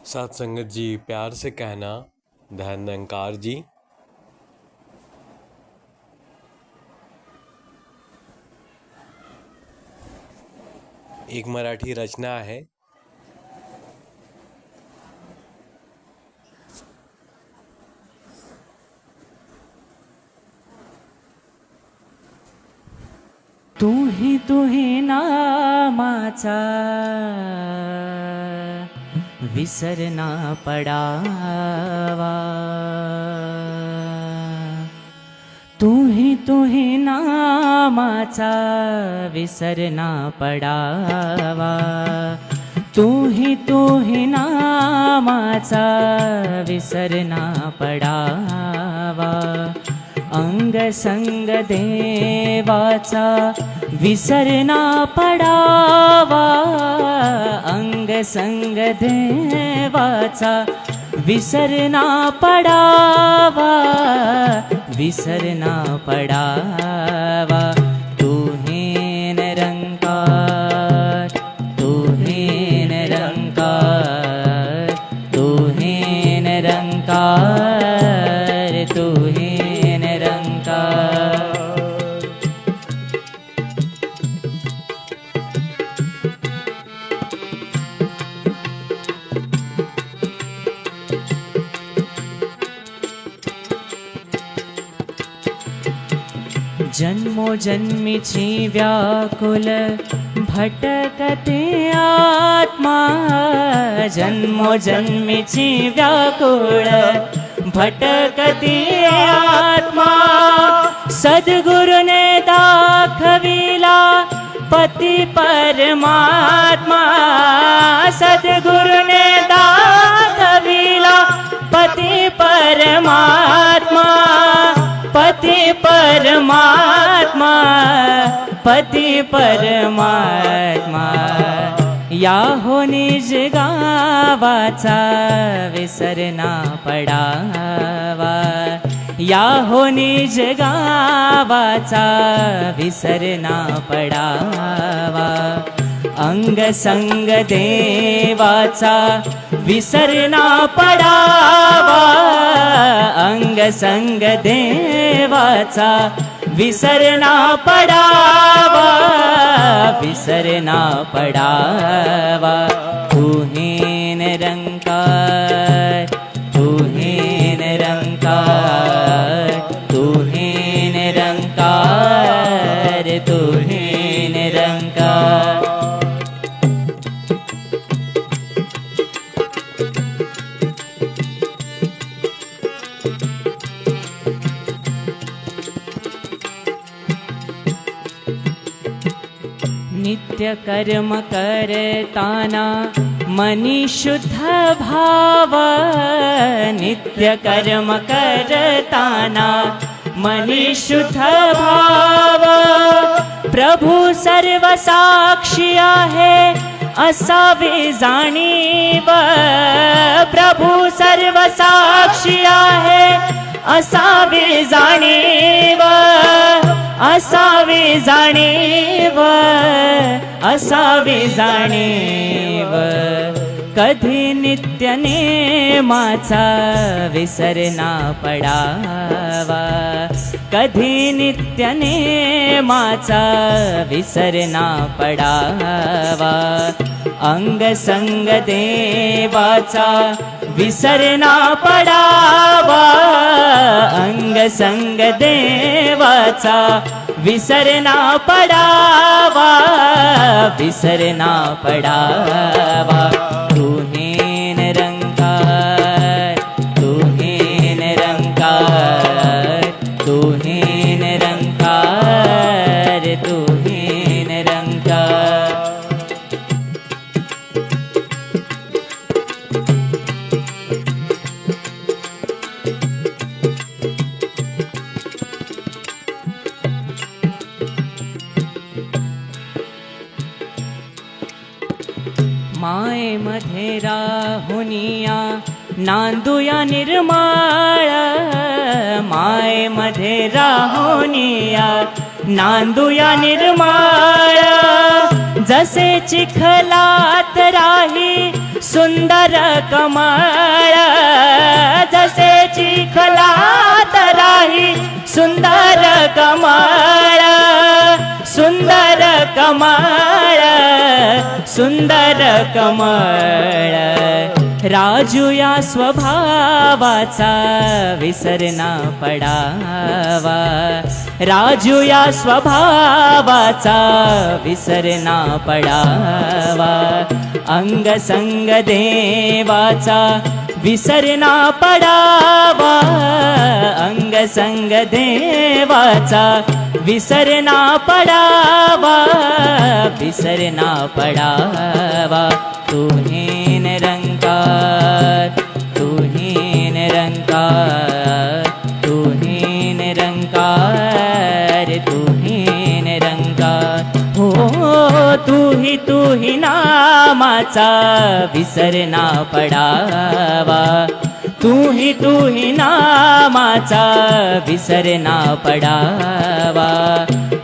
साथ संगत जी, प्यार से कहना ध्यान निरंकार जी। एक मराठी रचना आहे। तू ही नामाचा विसर ना पडावा। तू ही नामाचा विसर ना पडावा। तू ही नामाचा विसर ना पडावा। अंग संग देवाचा विसर ना पडावा। अंग संग देवाचा विसर ना पडावा। विसर ना पडावा। तू ही निरंकार, तू ही निरंकार, तू ही निरंकार, तू ही निरंकार। जन्मोजन्मीची व्याकुल भटकते आत्मा। जन्मोजन्मीची व्याकुळ भटकते आत्मा। सद्गुरुने दाखविला पती परमात्मा। सद्गुरुने दाखविला पती परमात्मा। पती परमात्मा, पती परमात्मा। या हो निज गावाचा विसर ना पडावा। या हो निज गावाचा विसर ना पडावा। अंग संग देवाचा विसर ना पडावा। अंग संग देवाचा विसर ना पडावा। विसर ना पडावा। तू ही निरंकार, तू ही निरंकार, तू ही निरंकार, तू ही निरंकार। नित्य कर्म करताना मनी शुद्ध भाव। नित्य कर्म करताना मनी शुद्ध भाव। प्रभु सर्व साक्षी आहे असावे जाणीव। प्रभु सर्व साक्षी आहे असावे जाणीव। असावे जाणीव, असावे जाणीव। कधी नित्य नेमाचा विसर ना पडावा। कधी नित्य नेमाचा विसर ना पडावा। अंग संग देवाचा विसर ना पडावा। अंग संग देवाचा विसर ना पडावा। विसर ना पडावा। तू ही निरंकार, तू ही निरंकार, तू ही निरंकार, तू ही निरंकार। मायेमध्ये राहुनिया नांदूया निर्माळ। मायेमध्ये राहुनिया नांदूया निर्माळ। जसे चिखलात राही सुंदर कमळ, जसे चिखलात राही सुंदर कमळ, सुंदर कमळ, सुंदर कमळ. राजू या स्वभावाचा विसर ना पडावा, राजू या स्वभावाचा विसर ना पडावा. अंग संग देवाचा विसर ना पडावा, अंग संग देवाचा विसर ना पडावा, विसर ना पडावा. तू हे निरंकार, तू हे निरंकार, तू हे निरंकार, तू हे निरंकार. हो तू ही नामाचा विसर ना पडावा, तू ही नामाचा विसर ना पडावा.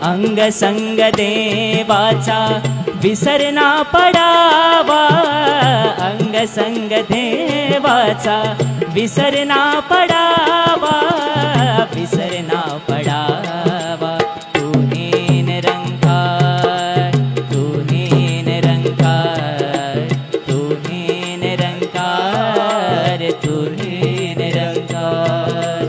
अंग संग देवाचा विसर ना पडावा, अंग संग देवाचा विसर ना पडावा, विसर ना पडावा. तू हे निरंकार, तू हे निरंकार, तू हे निरंकार, तू हे निरंकार,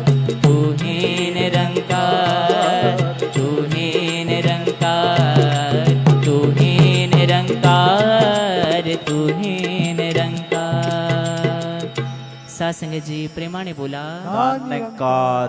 तू हे निरंकार, तू हे निरंकार, तू हे निरंकार, तू हे निरंकार. सासंग जी प्रेमाने बोला. नकार